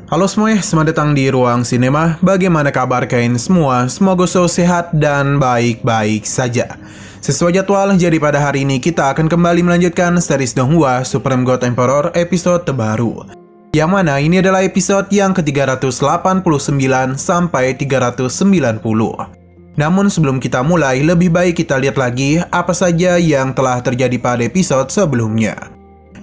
Halo semuanya, selamat datang di Ruang Sinema. Bagaimana kabar kalian semua? Semoga selalu sehat dan baik-baik saja. Sesuai jadwal, jadi pada hari ini kita akan kembali melanjutkan series Donghua Supreme God Emperor episode terbaru. Yang mana ini adalah episode yang ke-389 sampai 390. Namun sebelum kita mulai, lebih baik kita lihat lagi apa saja yang telah terjadi pada episode sebelumnya.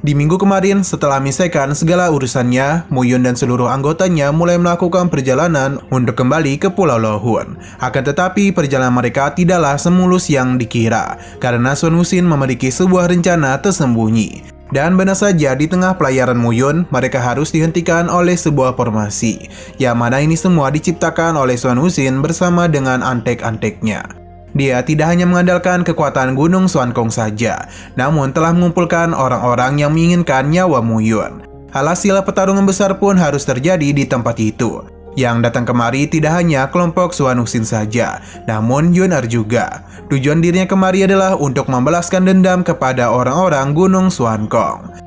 Di minggu kemarin, setelah menyelesaikan segala urusannya, Muyun dan seluruh anggotanya mulai melakukan perjalanan untuk kembali ke Pulau Lohun. Akan tetapi, perjalanan mereka tidaklah semulus yang dikira, karena Sun Wuxin memiliki sebuah rencana tersembunyi. Dan benar saja, di tengah pelayaran Muyun, mereka harus dihentikan oleh sebuah formasi, yang mana ini semua diciptakan oleh Sun Wuxin bersama dengan antek-anteknya. Dia tidak hanya mengandalkan kekuatan Gunung Xuankong saja, namun telah mengumpulkan orang-orang yang menginginkan nyawa Muyun. Alhasil pertarungan besar pun harus terjadi di tempat itu. Yang datang kemari tidak hanya kelompok Sun Wuxin saja, namun Yun-Er juga. Tujuan dirinya kemari adalah untuk membalaskan dendam kepada orang-orang Gunung Xuankong.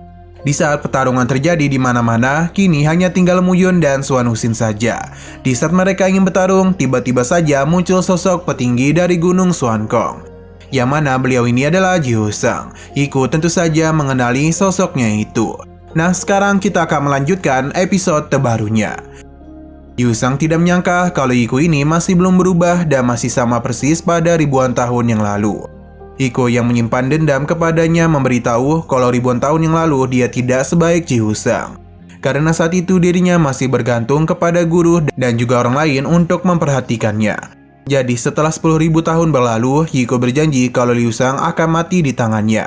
Di saat pertarungan terjadi di mana-mana, kini hanya tinggal Muyun dan Sun Wuxin saja. Di saat mereka ingin bertarung, tiba-tiba saja muncul sosok petinggi dari Gunung Xuankong. Yang mana beliau ini adalah Ji Huseng. Iku tentu saja mengenali sosoknya itu. Nah, sekarang kita akan melanjutkan episode terbarunya. Ji Huseng tidak menyangka kalau Iku ini masih belum berubah dan masih sama persis pada ribuan tahun yang lalu. Iko yang menyimpan dendam kepadanya memberitahu kalau ribuan tahun yang lalu dia tidak sebaik Ji Huseng. Karena saat itu dirinya masih bergantung kepada guru dan juga orang lain untuk memperhatikannya. Jadi setelah 10.000 tahun berlalu, Iko berjanji kalau Liu Shang akan mati di tangannya.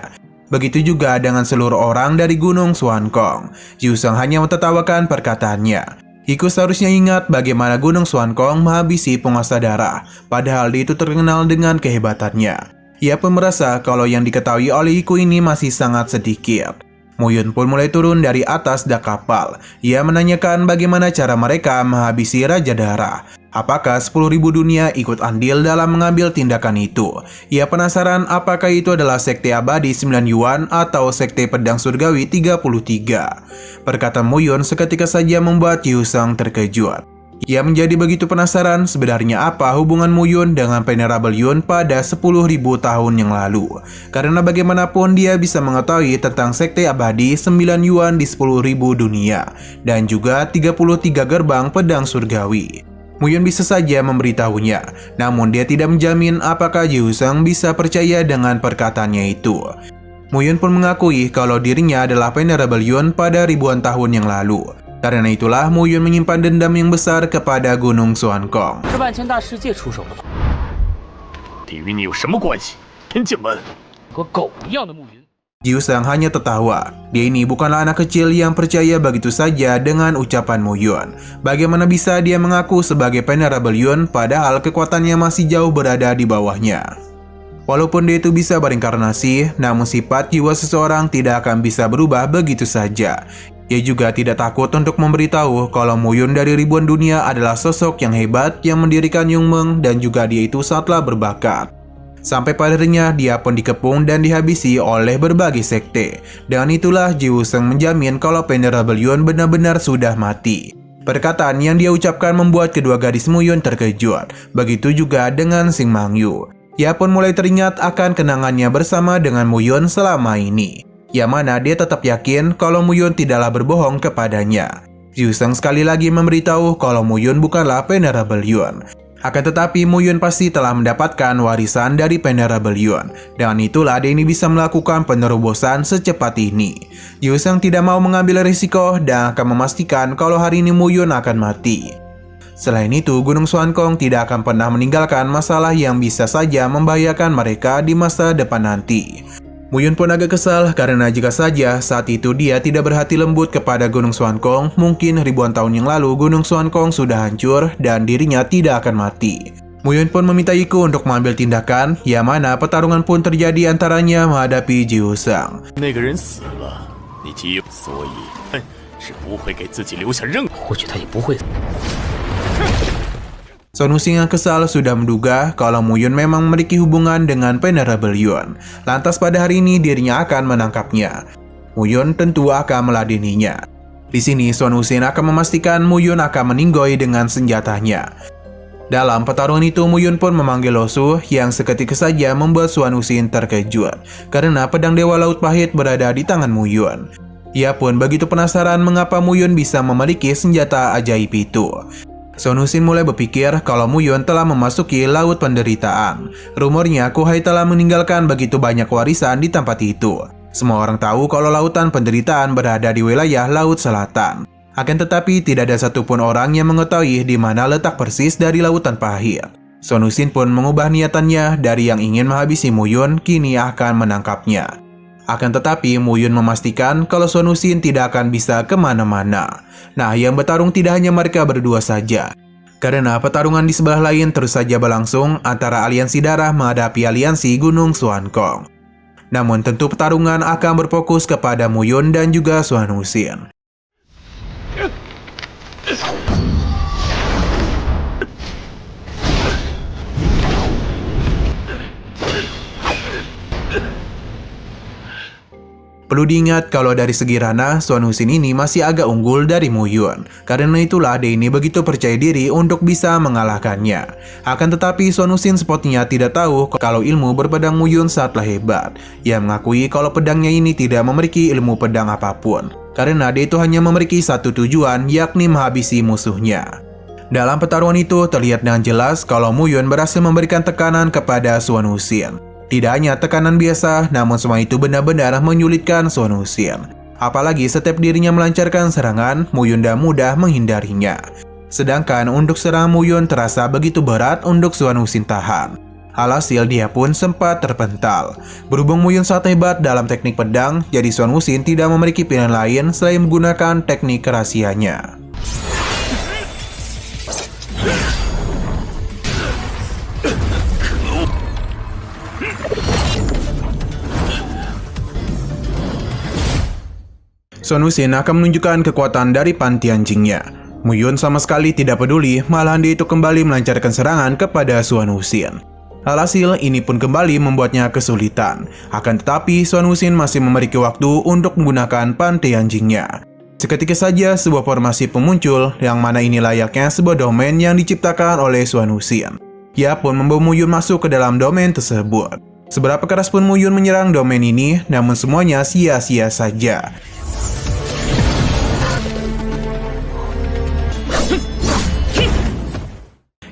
Begitu juga dengan seluruh orang dari Gunung Xuankong. Ji Huseng hanya mentertawakan perkataannya. Iko seharusnya ingat bagaimana Gunung Xuankong menghabisi penguasa darah, padahal dia itu terkenal dengan kehebatannya. Ia pun merasa kalau yang diketahui oleh Iku ini masih sangat sedikit. Muyun pun mulai turun dari atas dak kapal. Ia menanyakan bagaimana cara mereka menghabisi Raja Darah. Apakah 10.000 dunia ikut andil dalam mengambil tindakan itu? Ia penasaran apakah itu adalah Sekte Abadi 9 Yuan atau Sekte Pedang Surgawi 33. Perkataan Muyun seketika saja membuat Ji Huseng terkejut. Ia menjadi begitu penasaran sebenarnya apa hubungan Muyun dengan Venerable Yun pada 10.000 tahun yang lalu. Karena bagaimanapun dia bisa mengetahui tentang Sekte Abadi 9 Yuan di 10.000 dunia dan juga 33 gerbang pedang surgawi. Muyun bisa saja memberitahunya, namun dia tidak menjamin apakah Ji Huseng bisa percaya dengan perkataannya itu. Muyun pun mengakui kalau dirinya adalah Venerable Yun pada ribuan tahun yang lalu. Karena itulah Muyun menyimpan dendam yang besar kepada Gunung Xuankong. Ji Huseng hanya tertawa. Dia ini bukanlah anak kecil yang percaya begitu saja dengan ucapan Muyun. Bagaimana bisa dia mengaku sebagai Venerable Yun padahal kekuatannya masih jauh berada di bawahnya. Walaupun dia itu bisa berinkarnasi, namun sifat jiwa seseorang tidak akan bisa berubah begitu saja. Ia juga tidak takut untuk memberitahu kalau Muyun dari ribuan dunia adalah sosok yang hebat yang mendirikan Yungmeng dan juga dia itu sangatlah berbakat. Sampai padanya dia pun dikepung dan dihabisi oleh berbagai sekte. Dengan itulah Ji Huseng menjamin kalau Venerable Yun benar-benar sudah mati. Perkataan yang dia ucapkan membuat kedua gadis Muyun terkejut. Begitu juga dengan Xing Mangyu. Ia pun mulai teringat akan kenangannya bersama dengan Muyun selama ini. Yang mana dia tetap yakin kalau Muyun tidaklah berbohong kepadanya. Ji Huseng sekali lagi memberitahu kalau Muyun bukanlah Venerable Yun. Akan tetapi Muyun pasti telah mendapatkan warisan dari Venerable Yun. Dengan itulah dia ini bisa melakukan penerobosan secepat ini. Ji Huseng tidak mau mengambil risiko dan akan memastikan kalau hari ini Muyun akan mati. Selain itu, Gunung Xuankong tidak akan pernah meninggalkan masalah yang bisa saja membahayakan mereka di masa depan nanti. Muyun pun agak kesal karena jika saja saat itu dia tidak berhati lembut kepada Gunung Xuankong, mungkin ribuan tahun yang lalu Gunung Xuankong sudah hancur dan dirinya tidak akan mati. Muyun pun meminta Iku untuk mengambil tindakan, yang mana pertarungan pun terjadi antaranya menghadapi Ji Huseng. Sun Wuxin yang kesal sudah menduga kalau Muyun memang memiliki hubungan dengan Venerable Yun. Lantas pada hari ini dirinya akan menangkapnya. Muyun tentu akan meladeninya. Di sini Sun Wuxin akan memastikan Muyun akan meninggoy dengan senjatanya. Dalam pertarungan itu, Muyun pun memanggil Lo Su yang seketika saja membuat Sun Wuxin terkejut karena pedang Dewa Laut Pahit berada di tangan Muyun. Ia pun begitu penasaran mengapa Muyun bisa memiliki senjata ajaib itu. Sun Wuxin mulai berpikir kalau Muyun telah memasuki Laut Penderitaan. Rumornya Kuhai telah meninggalkan begitu banyak warisan di tempat itu. Semua orang tahu kalau Lautan Penderitaan berada di wilayah Laut Selatan. Akan tetapi tidak ada satupun orang yang mengetahui di mana letak persis dari Lautan Pahit. Sun Wuxin pun mengubah niatannya dari yang ingin menghabisi Muyun kini akan menangkapnya. Akan tetapi Muyun memastikan kalau Sun Wuxin tidak akan bisa kemana-mana. Nah, yang bertarung tidak hanya mereka berdua saja. Karena pertarungan di sebelah lain terus saja berlangsung antara aliansi darah menghadapi aliansi Gunung Xuankong. Namun tentu pertarungan akan berfokus kepada Muyun dan juga Sun Wuxin. Perlu diingat kalau dari segi ranah, Sun Wuxin ini masih agak unggul dari Muyun. Karena itulah dia ini begitu percaya diri untuk bisa mengalahkannya. Akan tetapi Sun Wuxin sepertinya tidak tahu kalau ilmu berpedang Muyun sangatlah hebat. Ia mengakui kalau pedangnya ini tidak memiliki ilmu pedang apapun. Karena dia itu hanya memiliki satu tujuan, yakni menghabisi musuhnya. Dalam pertarungan itu terlihat dengan jelas kalau Muyun berhasil memberikan tekanan kepada Sun Wuxin. Tidak hanya tekanan biasa, namun semua itu benar-benar menyulitkan Sun Wuxin. Apalagi setiap dirinya melancarkan serangan, Muyun dah mudah menghindarinya. Sedangkan untuk serangan Muyun terasa begitu berat untuk Sun Wuxin tahan. Alhasil dia pun sempat terpental. Berhubung Muyun sangat hebat dalam teknik pedang, jadi Sun Wuxin tidak memiliki pilihan lain selain menggunakan teknik rahasianya. Sun Wuxin akan menunjukkan kekuatan dari panti anjingnya. Muyun sama sekali tidak peduli, malahan dia itu kembali melancarkan serangan kepada Sun Wuxin. Alhasil, ini pun kembali membuatnya kesulitan. Akan tetapi, Sun Wuxin masih memiliki waktu untuk menggunakan panti anjingnya. Seketika saja, sebuah formasi pun muncul, yang mana ini layaknya sebuah domain yang diciptakan oleh Sun Wuxin. Ia pun membawa Muyun masuk ke dalam domain tersebut. Seberapa keras pun Muyun menyerang domain ini, namun semuanya sia-sia saja.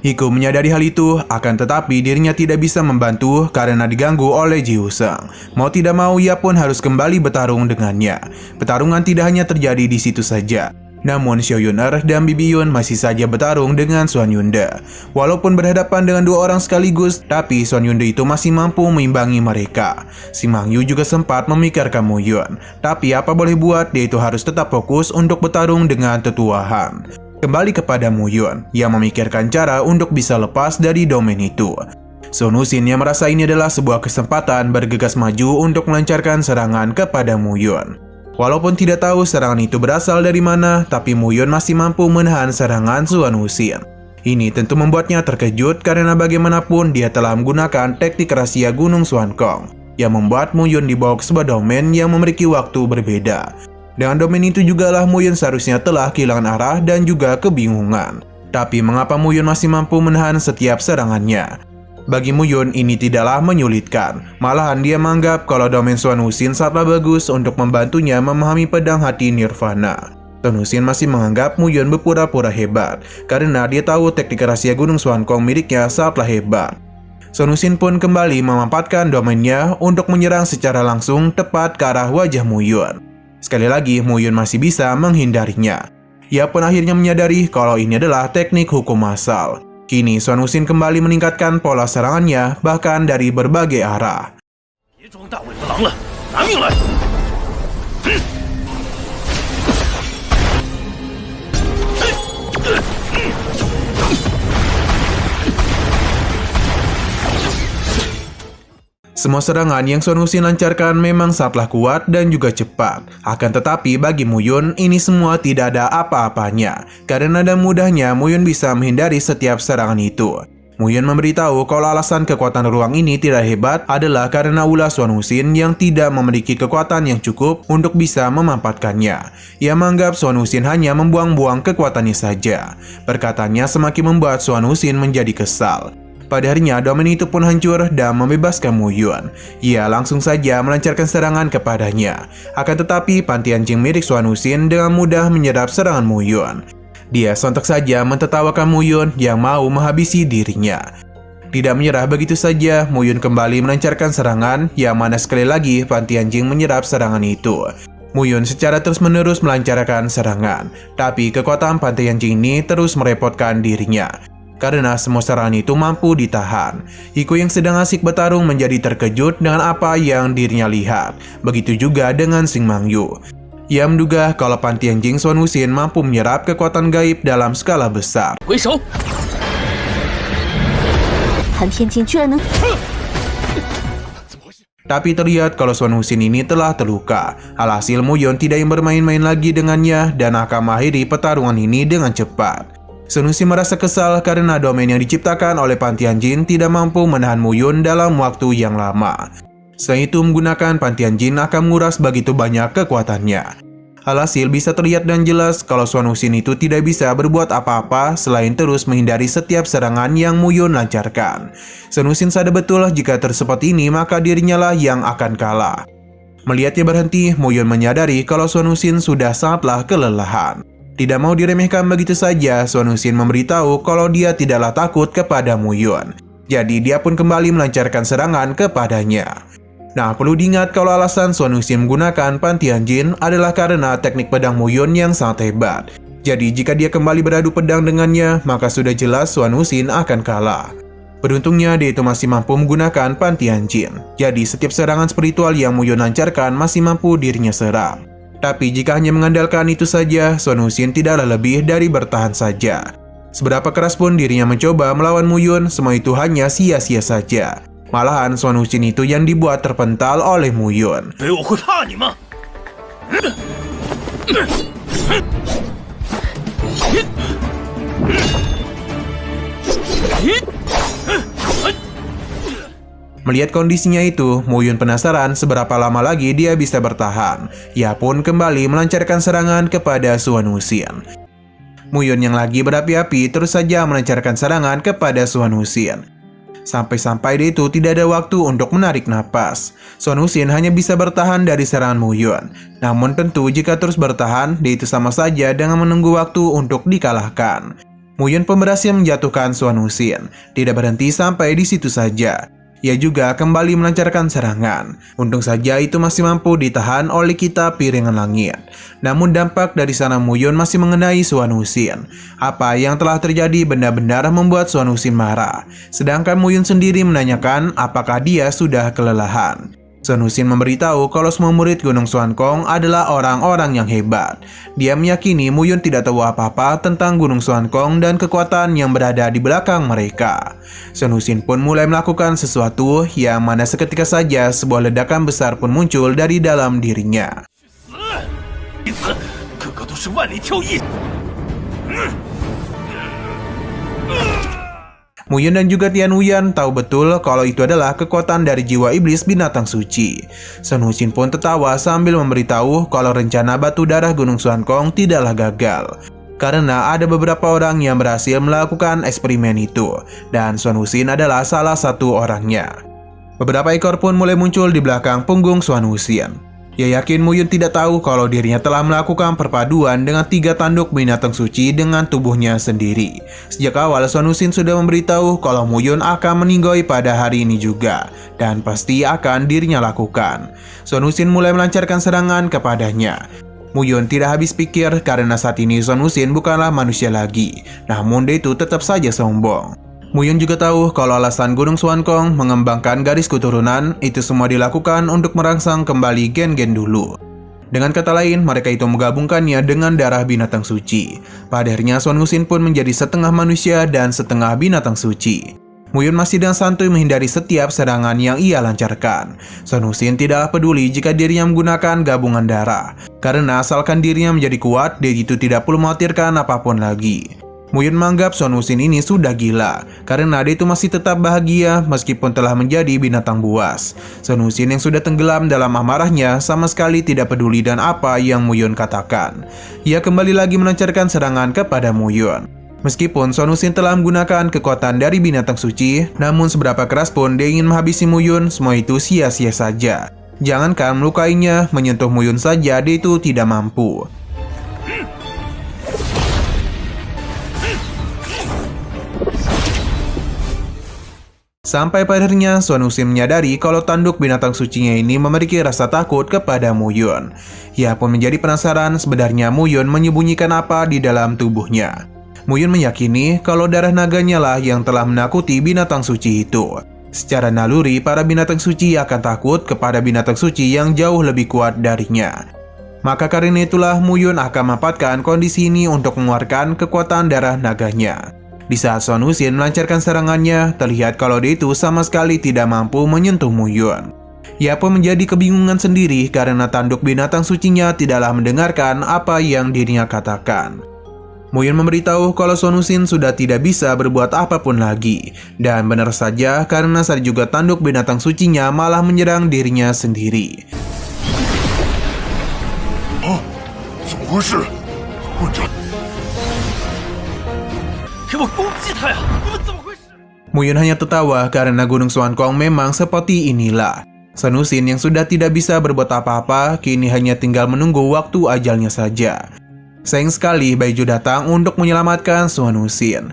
Hiku menyadari hal itu, akan tetapi dirinya tidak bisa membantu karena diganggu oleh Ji Wuseng. Mau tidak mau, ia pun harus kembali bertarung dengannya. Pertarungan tidak hanya terjadi di situ saja. Namun Xiao Yuner dan Bibi Yun masih saja bertarung dengan Xuan Yunde. Walaupun berhadapan dengan dua orang sekaligus, tapi Xuan Yunde itu masih mampu meimbangi mereka. Si Mang Yu juga sempat memikirkan Muyun. Tapi apa boleh buat, dia itu harus tetap fokus untuk bertarung dengan tetuahan. Kembali kepada Muyun, ia memikirkan cara untuk bisa lepas dari domain itu. Sun Wuxin yang merasa ini adalah sebuah kesempatan bergegas maju untuk melancarkan serangan kepada Muyun. Walaupun tidak tahu serangan itu berasal dari mana, tapi Muyun masih mampu menahan serangan Sun Wuxin. Ini tentu membuatnya terkejut karena bagaimanapun dia telah menggunakan teknik rahasia Gunung Xuankong yang membuat Muyun dibawa ke sebuah domain yang memiliki waktu berbeda. Dengan domain itu jugalah Muyun seharusnya telah kehilangan arah dan juga kebingungan. Tapi mengapa Muyun masih mampu menahan setiap serangannya? Bagi Muyun ini tidaklah menyulitkan. Malahan dia menganggap kalau domain Sun Wuxin sangatlah bagus untuk membantunya memahami pedang hati Nirvana. Sun Wuxin masih menganggap Muyun berpura-pura hebat karena dia tahu teknik rahasia Gunung Xuankong miliknya sangatlah hebat. Sun Wuxin pun kembali memanfaatkan domainnya untuk menyerang secara langsung tepat ke arah wajah Muyun. Sekali lagi, Muyun masih bisa menghindarinya. Ia pun akhirnya menyadari kalau ini adalah teknik hukum asal. Kini, Sun Wuxin kembali meningkatkan pola serangannya, bahkan dari berbagai arah. Semua serangan yang Sun Wuxin lancarkan memang sangatlah kuat dan juga cepat. Akan tetapi bagi Muyun, ini semua tidak ada apa-apanya. Karena dengan mudahnya Muyun bisa menghindari setiap serangan itu. Muyun memberitahu kalau alasan kekuatan ruang ini tidak hebat adalah karena ulah Suan Wuxin yang tidak memiliki kekuatan yang cukup untuk bisa memanfaatkannya. Ia menganggap Suan Wuxin hanya membuang-buang kekuatannya saja. Perkataannya semakin membuat Suan Wuxin menjadi kesal. Pada harinya, domain itu pun hancur dan membebaskan Muyun. Ia langsung saja melancarkan serangan kepadanya. Akan tetapi, panti anjing milik Suan Wuxin dengan mudah menyerap serangan Muyun. Dia sontak saja mentertawakan Muyun yang mau menghabisi dirinya. Tidak menyerah begitu saja, Muyun kembali melancarkan serangan, yang mana sekali lagi panti anjing menyerap serangan itu. Muyun secara terus-menerus melancarkan serangan, tapi kekuatan panti anjing ini terus merepotkan dirinya. Karena semua serangan itu mampu ditahan. Iko yang sedang asik bertarung menjadi terkejut dengan apa yang dirinya lihat. Begitu juga dengan Xing Mangyu. Ia menduga kalau panti anjing Suan Wuxin mampu menyerap kekuatan gaib dalam skala besar. Tapi terlihat kalau Suan Wuxin ini telah terluka. Alhasil Muyun tidak ingin bermain-main lagi dengannya dan akan mengakhiri pertarungan ini dengan cepat. Suan Wuxin merasa kesal karena domain yang diciptakan oleh panti anjing tidak mampu menahan Muyun dalam waktu yang lama. Selain itu, menggunakan pantian jin akan menguras begitu banyak kekuatannya. Alhasil bisa terlihat dan jelas kalau Suan Wuxin itu tidak bisa berbuat apa-apa selain terus menghindari setiap serangan yang Muyun lancarkan. Suan Wuxin sadar betul jika seperti ini maka dirinya lah yang akan kalah. Melihatnya berhenti, Muyun menyadari kalau Suan Wuxin sudah sangatlah kelelahan. Tidak mau diremehkan begitu saja, Suan Wuxin memberitahu kalau dia tidaklah takut kepada Muyun. Jadi dia pun kembali melancarkan serangan kepadanya. Nah, perlu diingat kalau alasan Suan Wuxin menggunakan pantian jin adalah karena teknik pedang Muyun yang sangat hebat. Jadi jika dia kembali beradu pedang dengannya, maka sudah jelas Suan Wuxin akan kalah. Beruntungnya dia itu masih mampu menggunakan pantian jin. Jadi setiap serangan spiritual yang Muyun lancarkan masih mampu dirinya serang. Tapi jika hanya mengandalkan itu saja, Suan Wuxin tidaklah lebih dari bertahan saja. Seberapa keras pun dirinya mencoba melawan Muyun, semua itu hanya sia-sia saja. Malahan Suan Wuxin itu yang dibuat terpental oleh Muyun. Melihat kondisinya itu, Muyun penasaran seberapa lama lagi dia bisa bertahan. Ia pun kembali melancarkan serangan kepada Suan Wuxin. Muyun yang lagi berapi-api terus saja melancarkan serangan kepada Suan Wuxin. Sampai-sampai dia itu tidak ada waktu untuk menarik napas. Suan Wuxin hanya bisa bertahan dari serangan Muyun. Namun tentu jika terus bertahan, dia itu sama saja dengan menunggu waktu untuk dikalahkan. Muyun pun berhasil menjatuhkan Suan Wuxin. Tidak berhenti sampai di situ saja. Ia juga kembali melancarkan serangan. Untung saja itu masih mampu ditahan oleh kitab piringan langit. Namun dampak dari serangan Muyun masih mengenai Suan Wuxin. Apa yang telah terjadi benar-benar membuat Suan Wuxin marah. Sedangkan Muyun sendiri menanyakan apakah dia sudah kelelahan. Suan Wuxin memberitahu kalau semua murid Gunung Xuankong adalah orang-orang yang hebat. Dia meyakini Muyun tidak tahu apa-apa tentang Gunung Xuankong dan kekuatan yang berada di belakang mereka. Suan Wuxin pun mulai melakukan sesuatu yang mana seketika saja sebuah ledakan besar pun muncul dari dalam dirinya. Muyun dan juga Tian Wuyan tahu betul kalau itu adalah kekuatan dari jiwa iblis binatang suci. Suan Wuxin pun tertawa sambil memberitahu kalau rencana batu darah Gunung Xuankong tidaklah gagal. Karena ada beberapa orang yang berhasil melakukan eksperimen itu, dan Suan Wuxin adalah salah satu orangnya. Beberapa ekor pun mulai muncul di belakang punggung Suan Wuxin. Ia yakin Muyun tidak tahu kalau dirinya telah melakukan perpaduan dengan 3 tanduk binatang suci dengan tubuhnya sendiri. Sejak awal Suan Wuxin sudah memberitahu kalau Muyun akan meninggoy pada hari ini juga, dan pasti akan dirinya lakukan. Suan Wuxin mulai melancarkan serangan kepadanya. Muyun tidak habis pikir karena saat ini Suan Wuxin bukanlah manusia lagi, namun dia itu tetap saja sombong. Muyun juga tahu kalau alasan Gunung Xuankong mengembangkan garis keturunan itu semua dilakukan untuk merangsang kembali gen-gen dulu. Dengan kata lain, mereka itu menggabungkannya dengan darah binatang suci. Pada akhirnya Suan Wuxin pun menjadi setengah manusia dan setengah binatang suci. Muyun masih dengan santuy menghindari setiap serangan yang ia lancarkan. Suan Wuxin tidak peduli jika dirinya menggunakan gabungan darah. Karena asalkan dirinya menjadi kuat, dia itu tidak perlu mengkhawatirkan apapun lagi. Muyun menganggap Son Wuxin ini sudah gila, karena dia itu masih tetap bahagia meskipun telah menjadi binatang buas. Son Wuxin yang sudah tenggelam dalam amarahnya sama sekali tidak peduli dan apa yang Muyun katakan. Ia kembali lagi melancarkan serangan kepada Muyun. Meskipun Son Wuxin telah menggunakan kekuatan dari binatang suci, namun seberapa keras pun dia ingin menghabisi Muyun, semua itu sia-sia saja. Jangankan melukainya, menyentuh Muyun saja dia itu tidak mampu. Sampai pada akhirnya Son Wuxin menyadari kalau tanduk binatang sucinya ini memiliki rasa takut kepada Muyun. Ia pun menjadi penasaran sebenarnya Muyun menyembunyikan apa di dalam tubuhnya. Muyun meyakini kalau darah naganya lah yang telah menakuti binatang suci itu. Secara naluri, para binatang suci akan takut kepada binatang suci yang jauh lebih kuat darinya. Maka karena itulah Muyun akan memanfaatkan kondisi ini untuk mengeluarkan kekuatan darah naganya. Di saat Son Wuxin melancarkan serangannya, terlihat kalau dia itu sama sekali tidak mampu menyentuh Muyun. Ia pun menjadi kebingungan sendiri karena tanduk binatang sucinya tidaklah mendengarkan apa yang dirinya katakan. Muyun memberitahu kalau Son Wuxin sudah tidak bisa berbuat apapun lagi. Dan benar saja karena saat juga tanduk binatang sucinya malah menyerang dirinya sendiri. Muyun hanya tertawa karena Gunung Xuankong memang seperti inilah. Son Wuxin yang sudah tidak bisa berbuat apa-apa kini hanya tinggal menunggu waktu ajalnya saja. Sayang sekali Baizu datang untuk menyelamatkan Son Wuxin.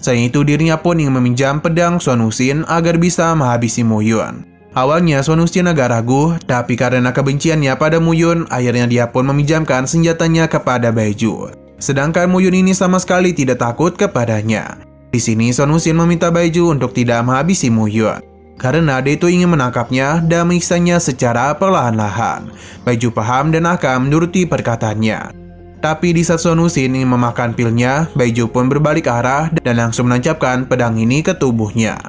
Selain itu dirinya pun ingin meminjam pedang Son Wuxin agar bisa menghabisi Muyun. Awalnya Son Wuxin agak ragu, tapi karena kebenciannya pada Muyun, akhirnya dia pun meminjamkan senjatanya kepada Baizu. Sedangkan Muyun ini sama sekali tidak takut kepadanya. Di sini Son Wuxin meminta Baizu untuk tidak menghabisi Muyun, karena dia itu ingin menangkapnya dan menyiksanya secara perlahan-lahan. Baizu paham dan akan menuruti perkataannya. Tapi di saat Son Wuxin ingin memakan pilnya, Baizu pun berbalik arah dan langsung menancapkan pedang ini ke tubuhnya.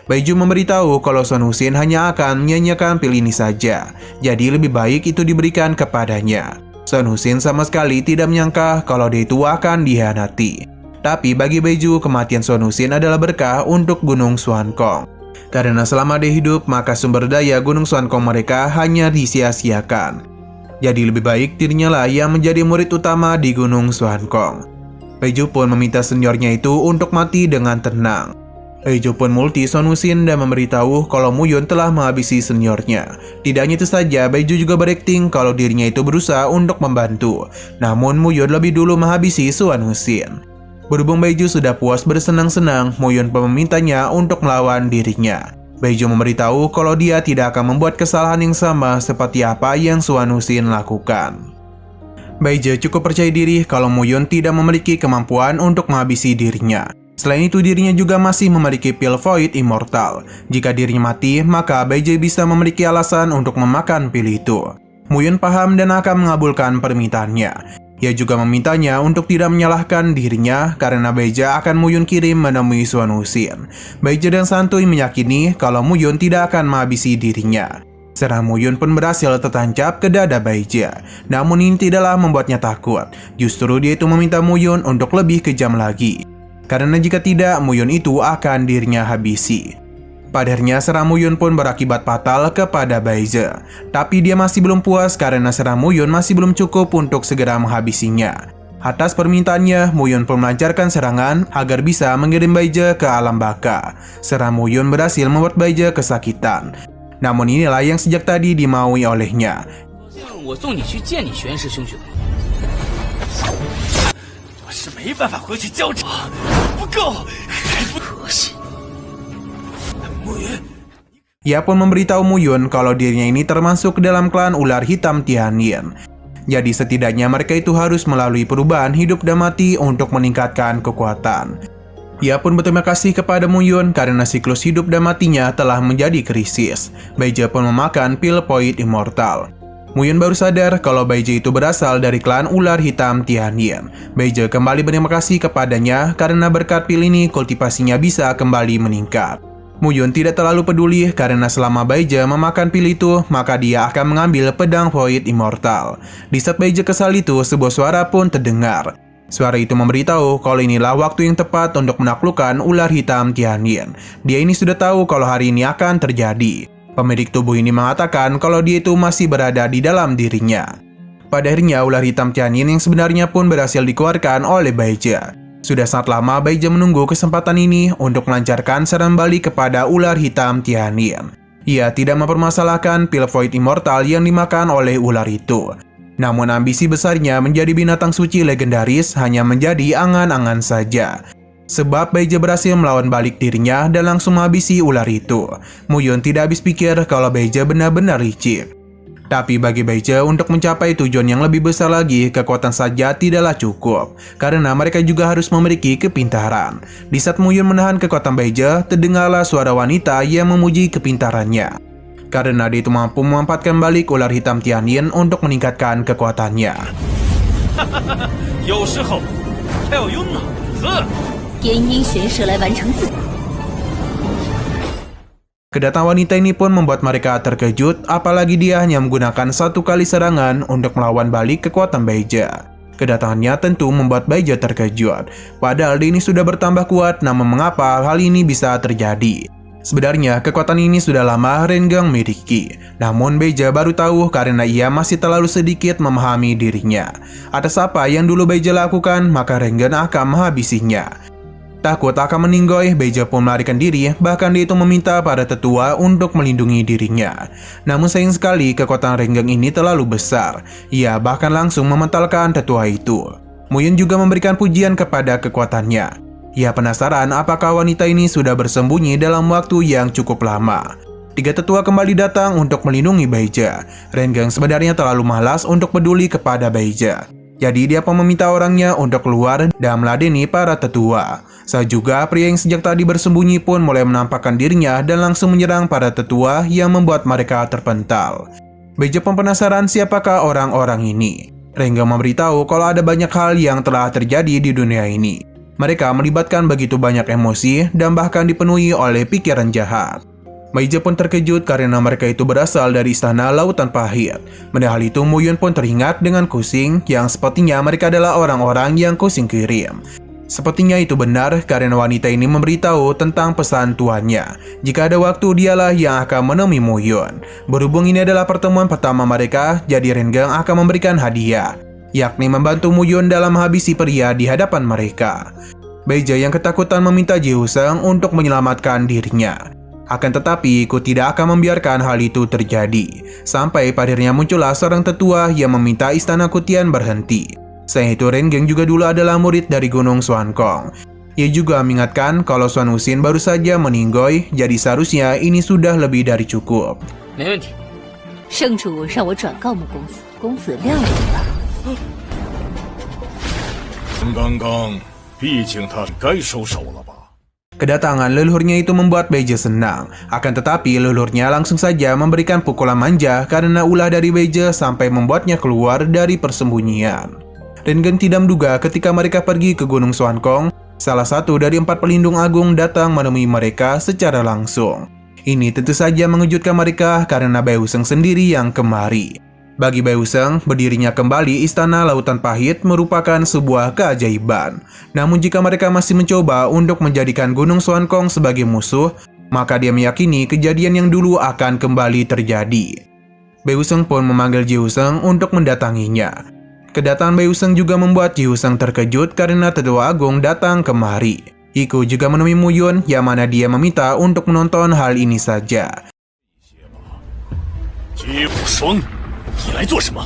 Baizu memberitahu kalau Son Wuxin hanya akan menyanyiakan pil ini saja, jadi lebih baik itu diberikan kepadanya. Son Wuxin sama sekali tidak menyangka kalau dia itu akan dihianati. Tapi bagi Baizu, kematian Son Wuxin adalah berkah untuk Gunung Xuankong. Karena selama dia hidup, maka sumber daya Gunung Xuankong mereka hanya disia-siakan. Jadi lebih baik dirinya lah yang menjadi murid utama di Gunung Xuankong. Baizu pun meminta seniornya itu untuk mati dengan tenang. Baizu pun multi Son Wuxin dan memberitahu kalau Muyun telah menghabisi seniornya. Tidak hanya itu saja, Baizu juga berakting kalau dirinya itu berusaha untuk membantu. Namun Muyun lebih dulu menghabisi Son Wuxin. Berhubung Baizu sudah puas bersenang-senang, Muyun pun memintanya untuk melawan dirinya. Baizu memberitahu kalau dia tidak akan membuat kesalahan yang sama seperti apa yang Son Wuxin lakukan. Baizu cukup percaya diri kalau Muyun tidak memiliki kemampuan untuk menghabisi dirinya. Selain itu dirinya juga masih memiliki pil Void Immortal. Jika dirinya mati, maka Baizu bisa memiliki alasan untuk memakan pil itu. Muyun paham dan akan mengabulkan permintaannya. Ia juga memintanya untuk tidak menyalahkan dirinya karena Baizu akan Muyun kirim menemui Son Wuxin. Baizu dan santuy meyakini kalau Muyun tidak akan menghabisi dirinya. Serang Muyun pun berhasil tertancap ke dada Baizu. Namun ini tidaklah membuatnya takut. Justru dia itu meminta Muyun untuk lebih kejam lagi. Karena jika tidak, Muyun itu akan dirinya habisi. Pada akhirnya serangan Muyun pun berakibat fatal kepada Baizu. Tapi dia masih belum puas karena serangan Muyun masih belum cukup untuk segera menghabisinya. Atas permintaannya, Muyun pun melancarkan serangan agar bisa mengirim Baizu ke alam baka. Serangan Muyun berhasil membuat Baizu kesakitan. Namun inilah yang sejak tadi dimaui olehnya. Ia pun memberitahu Muyun kalau dirinya ini termasuk ke dalam klan ular hitam Tianyin. Jadi setidaknya mereka itu harus melalui perubahan hidup dan mati untuk meningkatkan kekuatan. Ia pun berterima kasih kepada Muyun karena siklus hidup dan matinya telah menjadi krisis. Baizu pun memakan pil Void Immortal. Muyun baru sadar kalau Baizu itu berasal dari klan ular hitam Tianyin. Baizu kembali berterima kasih kepadanya karena berkat pil ini kultivasinya bisa kembali meningkat. Muyun tidak terlalu peduli karena selama Baija memakan pil itu, maka dia akan mengambil pedang Void Immortal. Di saat Baija kesal itu, sebuah suara pun terdengar. Suara itu memberitahu kalau inilah waktu yang tepat untuk menaklukkan ular hitam Tianyin. Dia ini sudah tahu kalau hari ini akan terjadi. Pemilik tubuh ini mengatakan kalau dia itu masih berada di dalam dirinya. Pada akhirnya ular hitam Tianyin yang sebenarnya pun berhasil dikeluarkan oleh Baija. Sudah sangat lama Baija menunggu kesempatan ini untuk melancarkan serangan balik kepada ular hitam Tianyin. Ia tidak mempermasalahkan pil Void Immortal yang dimakan oleh ular itu. Namun ambisi besarnya menjadi binatang suci legendaris hanya menjadi angan-angan saja. Sebab Baija berhasil melawan balik dirinya dan langsung menghabisi ular itu. Muyun tidak habis pikir kalau Baija benar-benar licik. Tapi bagi Baija untuk mencapai tujuan yang lebih besar lagi, kekuatan saja tidaklah cukup. Karena mereka juga harus memiliki kepintaran. Di saat Muyun menahan kekuatan Baija, terdengarlah suara wanita yang memuji kepintarannya. Karena dia itu mampu memanfaatkan balik ular hitam Tianyin untuk meningkatkan kekuatannya. Kedatangan wanita ini pun membuat mereka terkejut, apalagi dia hanya menggunakan satu kali serangan untuk melawan balik kekuatan Baija. Kedatangannya tentu membuat Baija terkejut, padahal dia ini sudah bertambah kuat, namun mengapa hal ini bisa terjadi? Sebenarnya kekuatan ini sudah lama Rengang miliki, namun Baija baru tahu karena ia masih terlalu sedikit memahami dirinya. Atas apa yang dulu Baija lakukan, maka Rengang akan menghabisinya. Takut akan meninggoy, Baija pun melarikan diri, bahkan dia itu meminta pada tetua untuk melindungi dirinya. Namun sayang sekali kekuatan Rengang ini terlalu besar, ia bahkan langsung mementalkan tetua itu. Muyun juga memberikan pujian kepada kekuatannya. Ia penasaran apakah wanita ini sudah bersembunyi dalam waktu yang cukup lama. Tiga tetua kembali datang untuk melindungi Baija. Rengang sebenarnya terlalu malas untuk peduli kepada Baija. Jadi dia pun meminta orangnya untuk keluar dan meladeni para tetua. Saat juga pria yang sejak tadi bersembunyi pun mulai menampakkan dirinya dan langsung menyerang para tetua yang membuat mereka terpental. Baija pun penasaran siapakah orang-orang ini. Rengang memberitahu kalau ada banyak hal yang telah terjadi di dunia ini. Mereka melibatkan begitu banyak emosi dan bahkan dipenuhi oleh pikiran jahat. Baija pun terkejut karena mereka itu berasal dari istana Lautan Pahit. Mendengar itu Muyun pun teringat dengan Kusing yang sepertinya mereka adalah orang-orang yang Kusing kirim. Sepertinya itu benar karena wanita ini memberitahu tentang pesan tuannya. Jika ada waktu dialah yang akan menemui Muyun. Berhubung ini adalah pertemuan pertama mereka, jadi Rengang akan memberikan hadiah, yakni membantu Muyun dalam menghabisi pria di hadapan mereka. Baija yang ketakutan meminta Jihuseng untuk menyelamatkan dirinya. Akan tetapi, Ku tidak akan membiarkan hal itu terjadi. Sampai akhirnya muncullah seorang tetua yang meminta istana Kutian berhenti. Selain itu, Rengang juga dulu adalah murid dari Gunung Xuankong. Ia juga mengingatkan kalau Xuan Wuxin baru saja meninggoy, jadi seharusnya ini sudah lebih dari cukup. 没问题。圣主让我转告穆公子，公子谅我吧。刚刚，毕竟他该收手了吧？ Kedatangan leluhurnya itu membuat Baija senang. Akan tetapi leluhurnya langsung saja memberikan pukulan manja karena ulah dari Baija sampai membuatnya keluar dari persembunyian. Rengang tidak menduga ketika mereka pergi ke Gunung Xuankong, salah satu dari 4 pelindung agung datang menemui mereka secara langsung. Ini tentu saja mengejutkan mereka karena Baihuseng sendiri yang kemari. Bagi Baihuseng, berdirinya kembali Istana Lautan Pahit merupakan sebuah keajaiban. Namun jika mereka masih mencoba untuk menjadikan Gunung Xuankong sebagai musuh, maka dia meyakini kejadian yang dulu akan kembali terjadi. Baihuseng pun memanggil Jihuseng untuk mendatanginya. Kedatangan Baihuseng juga membuat Jihuseng terkejut karena tetua agung datang kemari. Iku juga menemui Muyun yang mana dia meminta untuk menonton hal ini saja. Jihuseng, 你来做什么？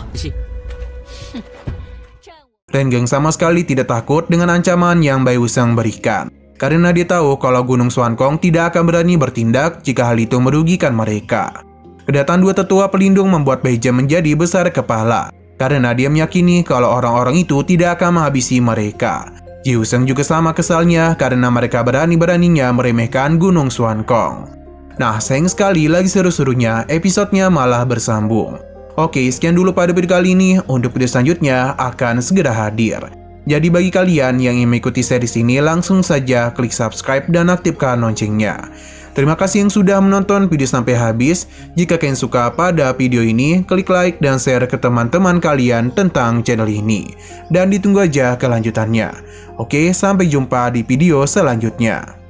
Rengang sama sekali tidak takut dengan ancaman yang Baihuseng berikan. Karena dia tahu kalau Gunung Xuankong tidak akan berani bertindak jika hal itu merugikan mereka. Kedatangan dua tetua pelindung membuat Baija menjadi besar kepala. Karena dia meyakini kalau orang-orang itu tidak akan menghabisi mereka. Jihuseng juga sama kesalnya karena mereka berani-beraninya meremehkan Gunung Xuankong. Nah, sayang sekali lagi seru-serunya episodenya malah bersambung. Oke, sekian dulu pada video kali ini. Untuk video selanjutnya akan segera hadir. Jadi bagi kalian yang ingin mengikuti series ini, langsung saja klik subscribe dan aktifkan loncengnya. Terima kasih yang sudah menonton video sampai habis. Jika kalian suka pada video ini, klik like dan share ke teman-teman kalian tentang channel ini. Dan ditunggu aja kelanjutannya. Oke, sampai jumpa di video selanjutnya.